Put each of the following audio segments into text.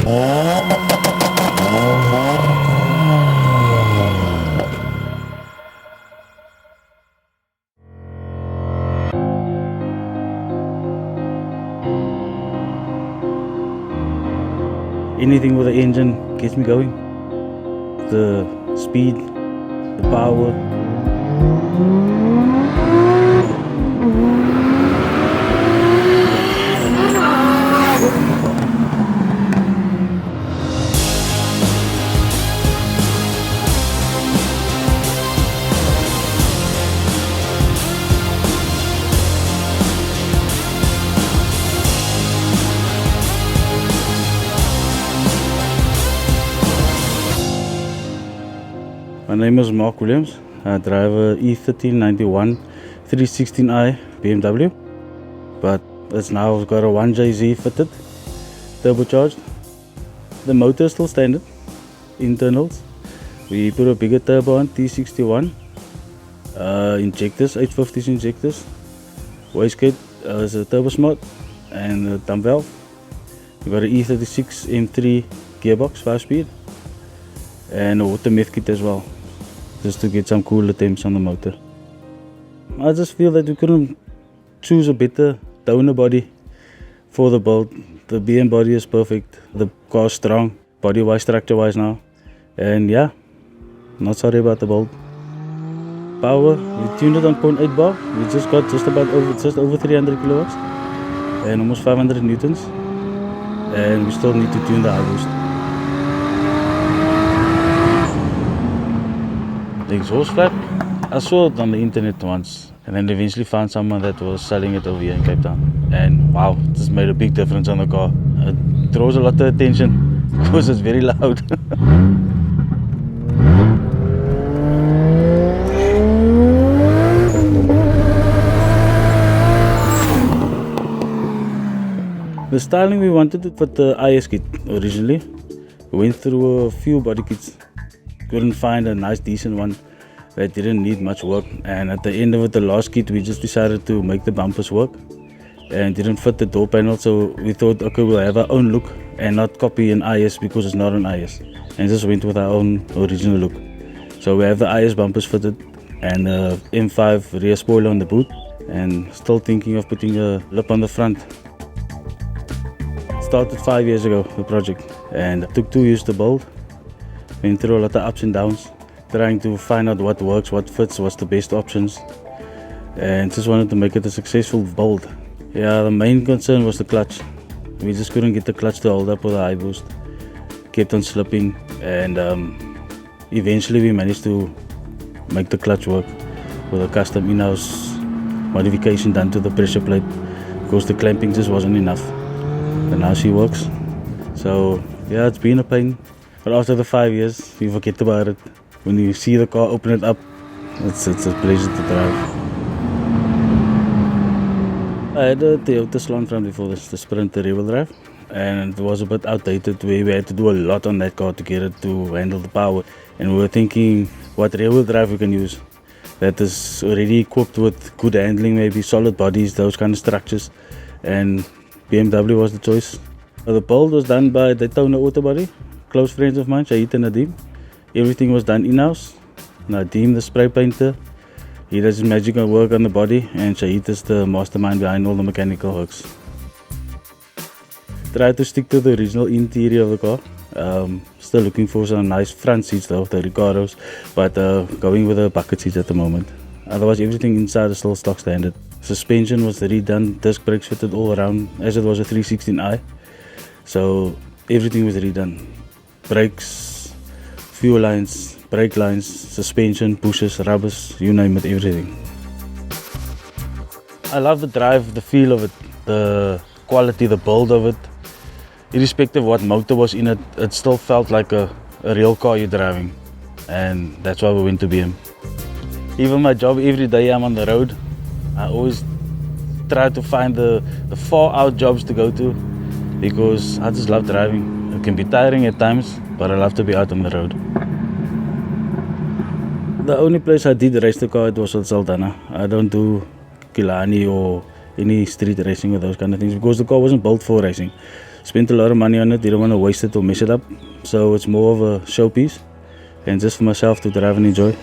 Anything with the engine gets me going. The speed, the power. My name is Marck Williams. I drive a E30 91 316i BMW, but it's now got a 1JZ fitted, turbocharged. The motor is still standard, internals. We put a bigger turbo on, T61, injectors, 850s injectors, wastegate is a turbo smart, and a dump valve. We got an E36 M3 gearbox, 5-speed, and a water meth kit as well, just to get some cooler temps on the motor. I just feel that we couldn't choose a better donor body for the build. The BM body is perfect, the car's strong, body-wise, structure-wise now, and yeah, not sorry about the build. Power, we tuned it on 0.8 bar. We just got just over 300 kilowatts and almost 500 newtons, and we still need to tune the high boost. The exhaust flap, I saw it on the internet once, and then eventually found someone that was selling it over here in Cape Town, and wow, it just made a big difference on the car. It draws a lot of attention because it's very loud. The styling we wanted to put the IS kit originally. We went through a few body kits, couldn't find a nice decent one that didn't need much work, and at the end of it, the last kit, we just decided to make the bumpers work and didn't fit the door panel, so we thought, okay, we'll have our own look and not copy an IS because it's not an IS, and just went with our own original look. So we have the IS bumpers fitted and a M5 rear spoiler on the boot, and still thinking of putting a lip on the front. Started 5 years ago, the project, and it took 2 years to build. Went through a lot of ups and downs, trying to find out what works, what fits, what's the best options, and just wanted to make it a successful build. Yeah, the main concern was the clutch. We just couldn't get the clutch to hold up with the high boost. Kept on slipping, and eventually we managed to make the clutch work with a custom in-house modification done to the pressure plate, because the clamping just wasn't enough. And now she works. So yeah, it's been a pain, but after the 5 years, you forget about it. When you see the car, open it up, it's a pleasure to drive. I had a Toyota Slant front before this, the Sprinter rear-wheel drive, and it was a bit outdated where we had to do a lot on that car to get it to handle the power. And we were thinking what rear-wheel drive we can use that is already equipped with good handling, maybe solid bodies, those kind of structures, and BMW was the choice. The build was done by Daytona Auto Body, close friends of mine, Shahid and Nadeem. Everything was done in-house. Nadeem, the spray painter, he does his magical work on the body, and Shahid is the mastermind behind all the mechanical works. Tried to stick to the original interior of the car. Still looking for some nice front seats though, the Ricardos, but going with the bucket seats at the moment. Otherwise everything inside is still stock standard. Suspension was redone, disc brakes fitted all around as it was a 316i. So everything was redone. Brakes, fuel lines, brake lines, suspension, pushes, rubbers, you name it, everything. I love the drive, the feel of it, the quality, the build of it. Irrespective of what motor was in it, it still felt like a real car you're driving. And that's why we went to BM. Even my job, every day I'm on the road, I always try to find the far out jobs to go to, because I just love driving. It can be tiring at times, but I love to be out on the road. The only place I did race the car, it was at Saldanha. I don't do Kilani or any street racing or those kind of things, because the car wasn't built for racing. spent a lot of money on it, didn't want to waste it or mess it up. So it's more of a showpiece and just for myself to drive and enjoy.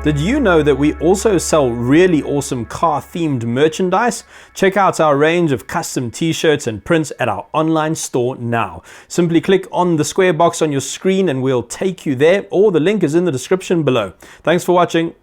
Did you know that we also sell really awesome car-themed merchandise? Check out our range of custom t-shirts and prints at our online store now. Simply click on the square box on your screen and we'll take you there, or the link is in the description below. Thanks for watching.